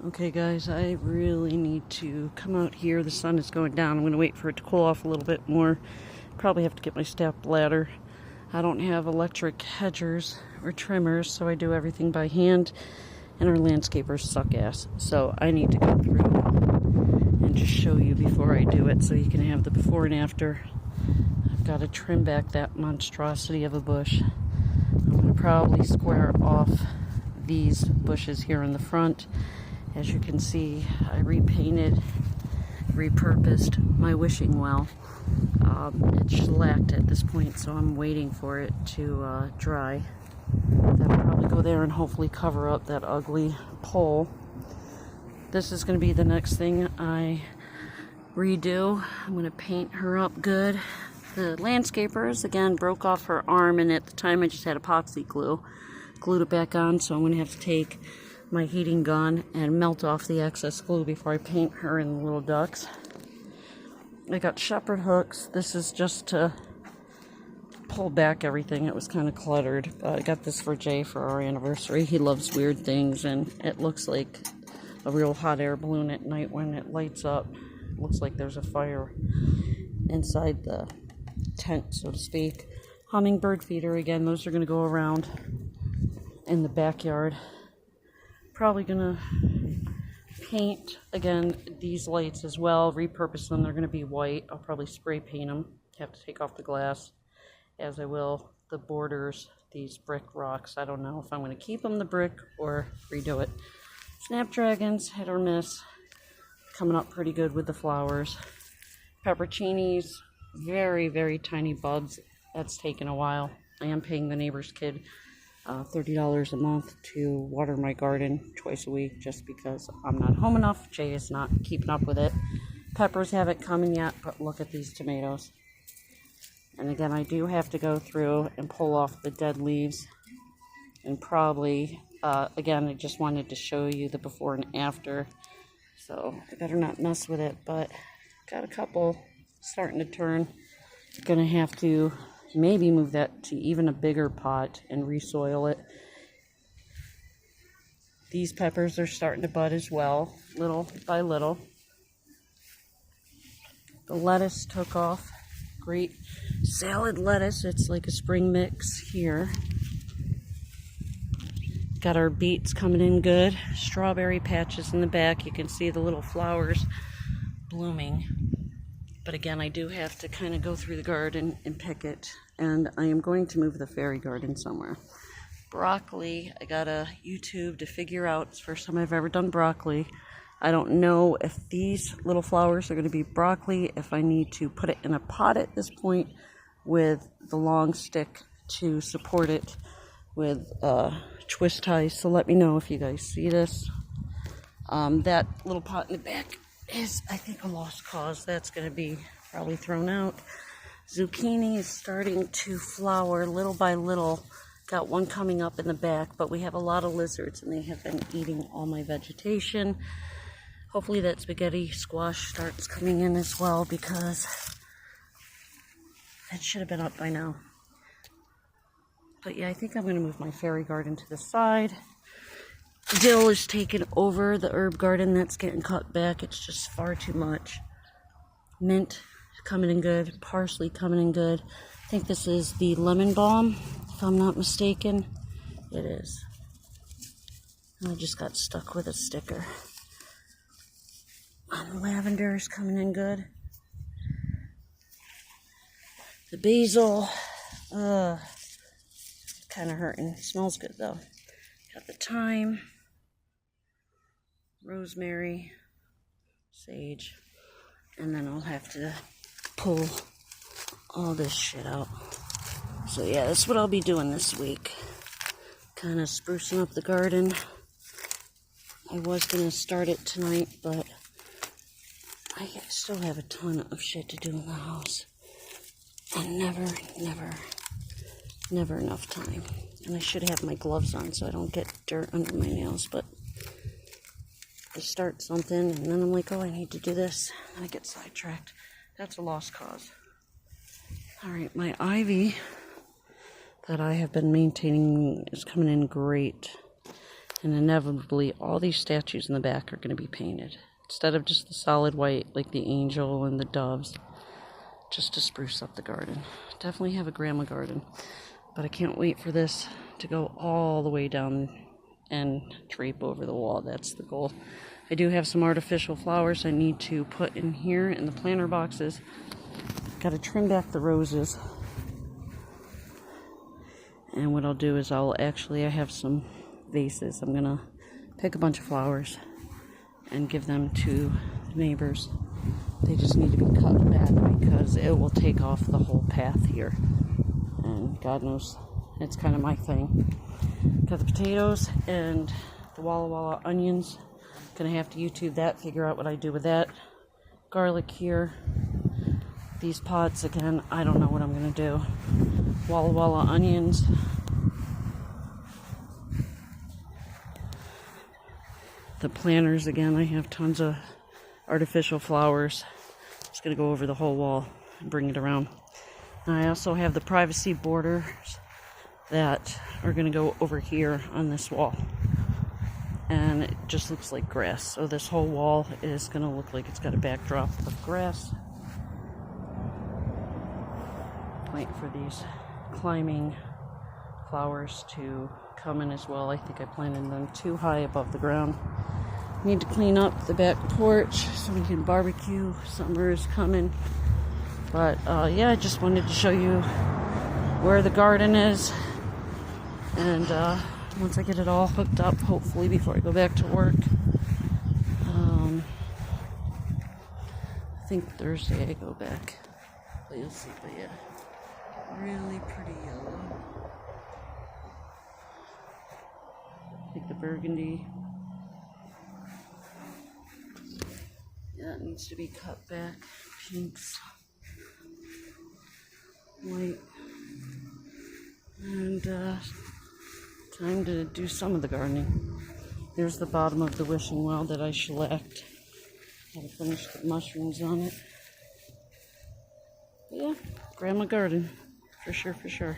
Okay guys, I really need to come out here. The sun is going down. I'm going to wait for it to cool off a little bit more. Probably have to get my step ladder. I don't have electric hedgers or trimmers, so I do everything by hand, and our landscapers suck ass. So I need to go through and just show you before I do it so you can have the before and after. I've got to trim back that monstrosity of a bush. I'm going to probably square off these bushes here in the front. As you can see, I repainted, repurposed my wishing well. It's shellacked at this point, so I'm waiting for it to dry. That'll probably go there and hopefully cover up that ugly pole. This is going to be the next thing I redo. I'm going to paint her up good. The landscapers, again, broke off her arm, and at the time I just had epoxy glue. Glued it back on, so I'm going to have to take my heating gun and melt off the excess glue before I paint her in the little ducks. I got shepherd hooks. This is just to pull back everything. It was kind of cluttered. I got this for Jay for our anniversary. He loves weird things, and it looks like a real hot air balloon at night when it lights up. It looks like there's a fire inside the tent, so to speak. Hummingbird feeder, again, those are going to go around in the backyard. Probably gonna paint again these lights as well, repurpose them. They're gonna be white. I'll probably spray paint them. Have to take off the glass, as I will the borders, these brick rocks. I don't know if I'm gonna keep them the brick or redo it. Snapdragons, hit or miss, coming up pretty good with the flowers. Pepperoncinis, very, very tiny buds. That's taken a while. I am paying the neighbor's kid $30 a month to water my garden twice a week just because I'm not home enough. Jay is not keeping up with it. Peppers haven't come in yet, but look at these tomatoes. And again, I do have to go through and pull off the dead leaves. And probably, again, I just wanted to show you the before and after. So I better not mess with it, but got a couple starting to turn. Gonna have to maybe move that to even a bigger pot and resoil it. These peppers are starting to bud as well, little by little. The lettuce took off. Great salad lettuce. It's like a spring mix here. Got our beets coming in good. Strawberry patches in the back. You can see the little flowers blooming. But again, I do have to kind of go through the garden and pick it. And I am going to move the fairy garden somewhere. Broccoli, I got a YouTube to figure out. It's the first time I've ever done broccoli. I don't know if these little flowers are going to be broccoli, if I need to put it in a pot at this point with the long stick to support it with twist ties. So let me know if you guys see this. That little pot in the back is, I think, a lost cause. That's going to be probably thrown out. Zucchini is starting to flower little by little. Got one coming up in the back, but we have a lot of lizards and they have been eating all my vegetation. Hopefully that spaghetti squash starts coming in as well, because it should have been up by now. But yeah, I think I'm going to move my fairy garden to the side. Dill is taking over the herb garden. That's getting cut back. It's just far too much. Mint coming in good. Parsley coming in good. I think this is the lemon balm, if I'm not mistaken. It is. And I just got stuck with a sticker. Lavender is coming in good. The basil, kind of hurting. Smells good though. Got the thyme, rosemary, sage, and then I'll have to pull all this shit out. So yeah, that's what I'll be doing this week. Kind of sprucing up the garden. I was going to start it tonight, but I still have a ton of shit to do in the house. And never enough time. And I should have my gloves on so I don't get dirt under my nails, but I start something and then I'm like, oh, I need to do this. And I get sidetracked. That's a lost cause. Alright, my ivy that I have been maintaining is coming in great. And inevitably, all these statues in the back are going to be painted. Instead of just the solid white, like the angel and the doves. Just to spruce up the garden. Definitely have a grandma garden. But I can't wait for this to go all the way down and drape over the wall. That's the goal. I do have some artificial flowers I need to put in here in the planter boxes. Got to trim back the roses. And what I'll do is I have some vases. I'm going to pick a bunch of flowers and give them to the neighbors. They just need to be cut back because it will take off the whole path here. And God knows, it's kind of my thing. Got the potatoes and the Walla Walla onions. Gonna have to YouTube that, figure out what I do with that. Garlic here. These pots, again, I don't know what I'm gonna do. Walla Walla onions. The planters, again, I have tons of artificial flowers. Just gonna go over the whole wall and bring it around. And I also have the privacy borders that are gonna go over here on this wall. And it just looks like grass. So this whole wall is gonna look like it's got a backdrop of grass. Wait for these climbing flowers to come in as well. I think I planted them too high above the ground. Need to clean up the back porch so we can barbecue. Summer is coming. But yeah, I just wanted to show you where the garden is. And once I get it all hooked up, hopefully before I go back to work. I think Thursday I go back. But you'll see, but yeah. Really pretty yellow. Like the burgundy. Yeah, it needs to be cut back. Pinks. White. And time to do some of the gardening. There's the bottom of the wishing well that I shellacked. Gotta finish the mushrooms on it. But yeah, grandma garden. For sure, for sure.